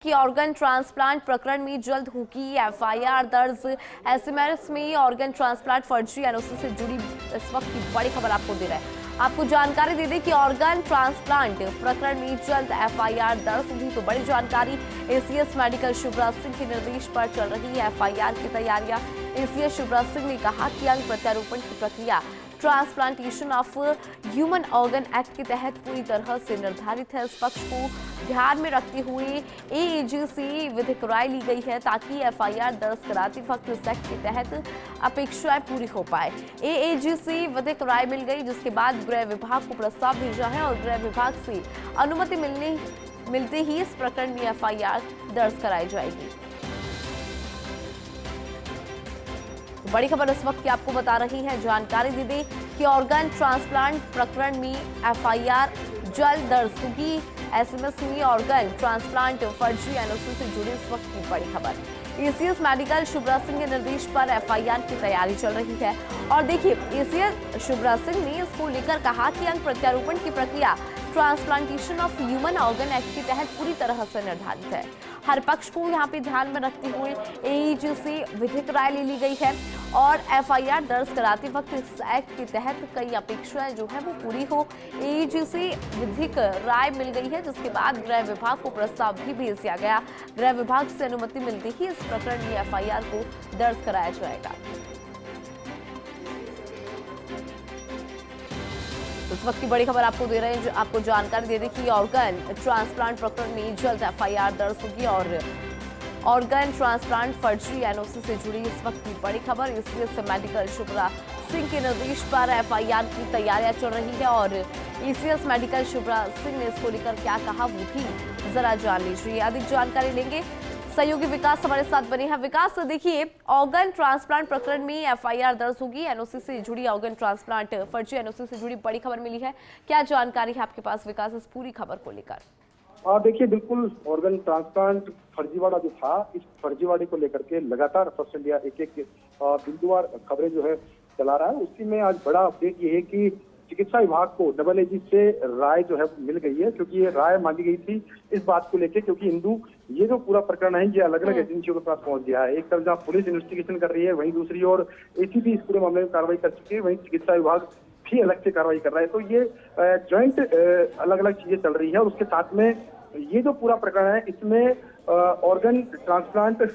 कि organ transplant प्रकरण में जल्द होगी एफआईआर दर्ज। एसएमएस में ऑर्गन ट्रांसप्लांट फर्जी एनओसी से जुड़ी इस वक्त की बड़ी खबर आपको दे रहे हैं। आपको जानकारी दे दें कि ऑर्गन ट्रांसप्लांट प्रकरण में जल्द एफआईआर दर्ज होगी। तो बड़ी जानकारी, एसीएस मेडिकल शिवराज सिंह के निर्देश पर चल रही है एफआईआर की तैयारियां। एसीएस शिवराज सिंह ने कहा कि अंग प्रत्यारोपण की प्रक्रिया transplantation of human organ act के तहत पूरी तरह से निर्धारित है। इस पक्ष को ध्यान में रखते हुए एएजी से विधिक राय ली गई है ताकि एफआईआर दर्ज कराते वक्त इस एक्ट के तहत अपेक्षाएं पूरी हो पाए। एएजी से विधिक राय मिल गई, जिसके बाद गृह विभाग को प्रस्ताव भेजा है और गृह विभाग से अनुमति मिलते ही इस प्रकरण में एफआईआर दर्ज कराई जाएगी। बड़ी खबर इस वक्त की आपको बता रही है, जानकारी दे दें कि ऑर्गन ट्रांसप्लांट प्रकरण में एफआईआर जल्द दर्ज होगी। एसएमएस में ऑर्गन ट्रांसप्लांट फर्जी एनओसी से जुड़ी इस वक्त की बड़ी खबर। एसीएस मेडिकल शिवराज सिंह के निर्देश पर एफआईआर की तैयारी चल रही है और देखिए, एसीएस शिवराज सिंह ने इसको लेकर कहा कि अंग प्रत्यारोपण की प्रक्रिया transplantation of human organ act के तहत पूरी तरह से निर्धारित है। हर पक्ष को यहाँ पे ध्यान में रखते हुए एएजी से विधिक राय ले ली गई है और एफआईआर दर्ज कराते वक्त इस एक्ट के तहत कई अपेक्षाएं जो है वो पूरी हो। एएजी से विधिक राय मिल गई है, जिसके बाद गृह विभाग को प्रस्ताव भी भेज दिया गया। गृह विभाग से अनुमति मिलते ही इस प्रकरण में एफआईआर को दर्ज कराया जाएगा। इस वक्त की बड़ी खबर आपको दे रहे हैं, जो आपको जानकारी दे दें कि ऑर्गन ट्रांसप्लांट प्रकरण में जल्द एफआईआर दर्ज होगी और ऑर्गन ट्रांसप्लांट फर्जी एनओसी से जुड़ी इस वक्त की बड़ी खबर। एसीएस मेडिकल शिवराज सिंह के निर्देश पर एफआईआर की तैयारियां चल रही है और एसीएस मेडिकल शिवराज सिंह ने इसको लेकर क्या कहा वो भी जरा जान लीजिए। अधिक जानकारी लेंगे, सहयोगी विकास हमारे साथ बने हैं। विकास, देखिए, ऑर्गन ट्रांसप्लांट प्रकरण में एफआईआर दर्ज होगी। एनओसी से जुड़ी ऑर्गन ट्रांसप्लांट फर्जी एनओसी से जुड़ी बड़ी खबर मिली है, क्या जानकारी है आपके पास विकास इस पूरी खबर को लेकर? देखिए, बिल्कुल ऑर्गन ट्रांसप्लांट फर्जीवाड़ा जो था, इस फर्जीवाड़े को लेकर के लगातार फर्स्ट इंडिया एक बिंदुवार खबरें जो है चला रहा है। उसी में आज बड़ा अपडेट ये है कि चिकित्सा विभाग को डबल एजी से राय जो है मिल गई है, क्योंकि ये राय मांगी गई थी इस बात को लेकर, क्योंकि हिंदू ये जो पूरा प्रकरण है ये अलग अलग एजेंसियों के पास पहुंच गया है। एक तरफ जहाँ पुलिस इन्वेस्टिगेशन कर रही है, वहीं दूसरी ओर एसीबी इस पूरे मामले में कार्रवाई कर चुकी है, वहीं चिकित्सा विभाग भी अलग से कार्रवाई कर रहा है। तो ये ज्वाइंट अलग अलग चीजें चल रही है और उसके साथ में ये जो पूरा प्रकरण है इसमें ऑर्गन ट्रांसप्लांट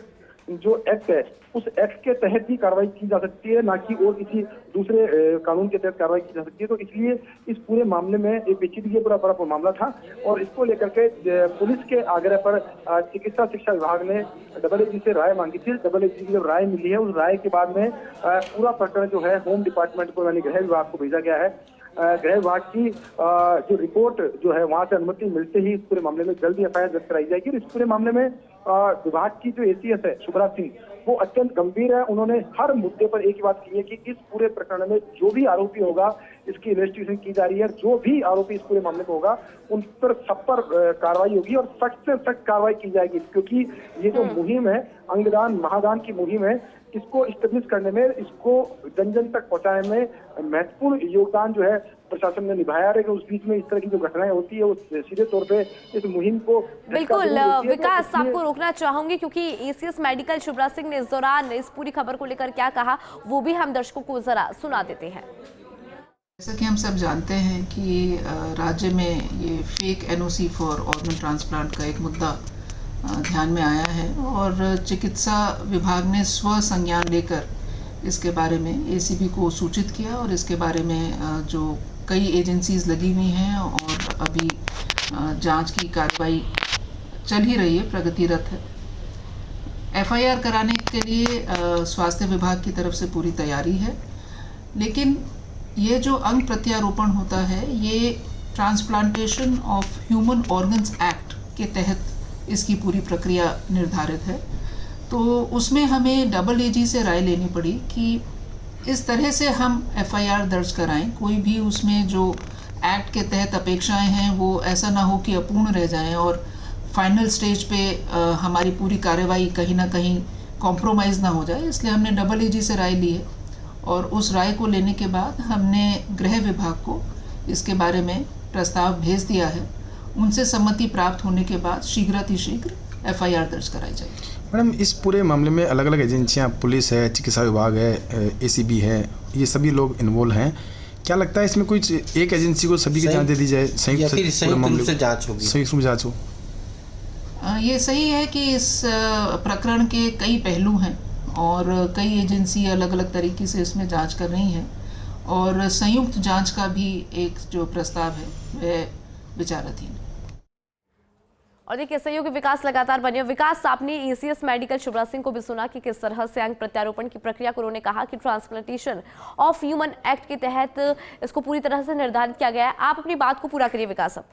जो एक्ट है उस एक्ट के तहत ही कार्रवाई की जा सकती है, ना कि और किसी दूसरे कानून के तहत कार्रवाई की जा सकती है। तो इसलिए इस पूरे मामले में एक पेचीदगी पूरा बड़ा मामला था और इसको लेकर के पुलिस के आग्रह पर चिकित्सा शिक्षा विभाग ने डबल एजी से राय मांगी थी। डबल एजी की जब राय मिली है, उस राय के बाद में पूरा प्रकरण जो है होम डिपार्टमेंट को यानी गृह विभाग को भेजा गया है। गृह विभाग की जो रिपोर्ट जो है वहां से अनुमति मिलते ही इस पूरे मामले में जल्दी एफआईआर दर्ज कराई जाएगी। इस पूरे मामले में विभाग की जो एसीएस है शिवराज सिंह, वो अत्यंत गंभीर है। उन्होंने हर मुद्दे पर एक ही बात की है कि इस पूरे प्रकरण में जो भी आरोपी होगा इसकी इन्वेस्टिगेशन की जा रही है, जो भी आरोपी इस पूरे मामले में होगा उन पर सब पर कार्रवाई होगी और सख्त से सख्त कार्रवाई की जाएगी, क्योंकि ये जो मुहिम है अंगदान महादान की मुहिम है, इसको स्टेब्लिश करने में, इसको जन जन तक पहुंचाने में महत्वपूर्ण योगदान जो है प्रशासन ने निभाया है। उस बीच में इस तरह की जो घटनाएं होती है वो सीधे तौर पे इस मुहिम को बिल्कुल विकास आपको रोकना चाहूंगी, क्योंकि एसीएस मेडिकल शिवराज सिंह ने इस दौरान इस पूरी खबर को लेकर क्या कहा वो भी हम दर्शकों को जरा सुना देते हैं। जैसा कि हम सब जानते हैं कि राज्य में ये fake NOC for organ transplant का एक मुद्दा ध्यान में आया है और चिकित्सा विभाग ने स्व संज्ञान लेकर इसके बारे में एसीबी को सूचित किया और इसके बारे में जो कई एजेंसीज लगी हुई हैं और अभी जांच की कार्रवाई चल ही रही है, प्रगतिरत है। एफआईआर कराने के लिए स्वास्थ्य विभाग की तरफ से पूरी तैयारी है, लेकिन ये जो अंग प्रत्यारोपण होता है ये transplantation of human organs act के तहत इसकी पूरी प्रक्रिया निर्धारित है। तो उसमें हमें डबल एजी से राय लेनी पड़ी कि इस तरह से हम एफआईआर दर्ज कराएं, कोई भी उसमें जो एक्ट के तहत अपेक्षाएं हैं वो ऐसा ना हो कि अपूर्ण रह जाएं और फाइनल स्टेज पे हमारी पूरी कार्रवाई कहीं ना कहीं कॉम्प्रोमाइज़ ना हो जाए। इसलिए हमने डबल एजी से राय ली है और उस राय को लेने के बाद हमने गृह विभाग को इसके बारे में प्रस्ताव भेज दिया है। उनसे सम्मति प्राप्त होने के बाद शीघ्रातिशीघ्र FIR दर्ज कराई जाएगी। मैडम, इस पूरे मामले में अलग अलग एजेंसियां, पुलिस है, चिकित्सा विभाग है, ACB है, ये सभी लोग इन्वॉल्व हैं। क्या लगता है इसमें कोई एक एजेंसी को सभी की जांच दे दी जाए, संयुक्त रूप से जांच होगी, संयुक्त रूप से जांच हो? ये सही है कि इस प्रकरण के कई पहलू हैं और कई एजेंसी अलग अलग तरीके से इसमें जांच कर रही हैं और संयुक्त जांच का भी एक जो प्रस्ताव है वह विचाराधीन है। और देखिए, सहयोगी विकास लगातार बने। विकास, आपने ECS मेडिकल शिवराज सिंह को भी सुना कि किस तरह से अंग प्रत्यारोपण की प्रक्रिया को उन्होंने कहा कि ट्रांसप्लांटेशन ऑफ ह्यूमन एक्ट के तहत इसको पूरी तरह से निर्धारित किया गया है। आप अपनी बात को पूरा करिए विकास। अब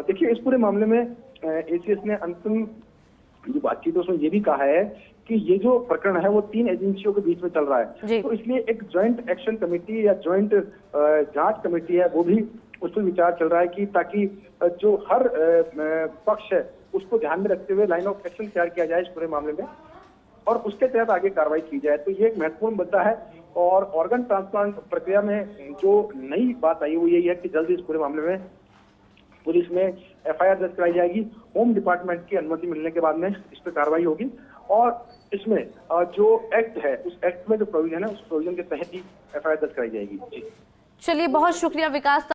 देखिए, इस पूरे मामले में ACS ने अंतिम जो बातचीत है उसमें ये भी कहा है कि ये जो प्रकरण है वो 3 एजेंसियों के बीच में चल रहा है, तो इसलिए एक ज्वाइंट एक्शन कमेटी या ज्वाइंट जांच कमेटी है वो भी उस पर विचार चल रहा है कि ताकि जो हर पक्ष है उसको ध्यान में रखते हुए लाइन ऑफ एक्शन तैयार किया जाए इस पूरे मामले में और उसके तहत आगे कार्रवाई की जाए। तो ये एक महत्वपूर्ण मुद्दा है और ऑर्गन ट्रांसप्लांट प्रक्रिया में जो नई बात आई वो यही है कि जल्दी इस पूरे मामले में पुलिस में FIR दर्ज कराई जाएगी। होम डिपार्टमेंट की अनुमति मिलने के बाद में इस पर कार्रवाई होगी और इसमें जो एक्ट है उस एक्ट में जो प्रोविजन है उस प्रोविजन के तहत ही FIR दर्ज कराई जाएगी। चलिए, बहुत शुक्रिया विकास।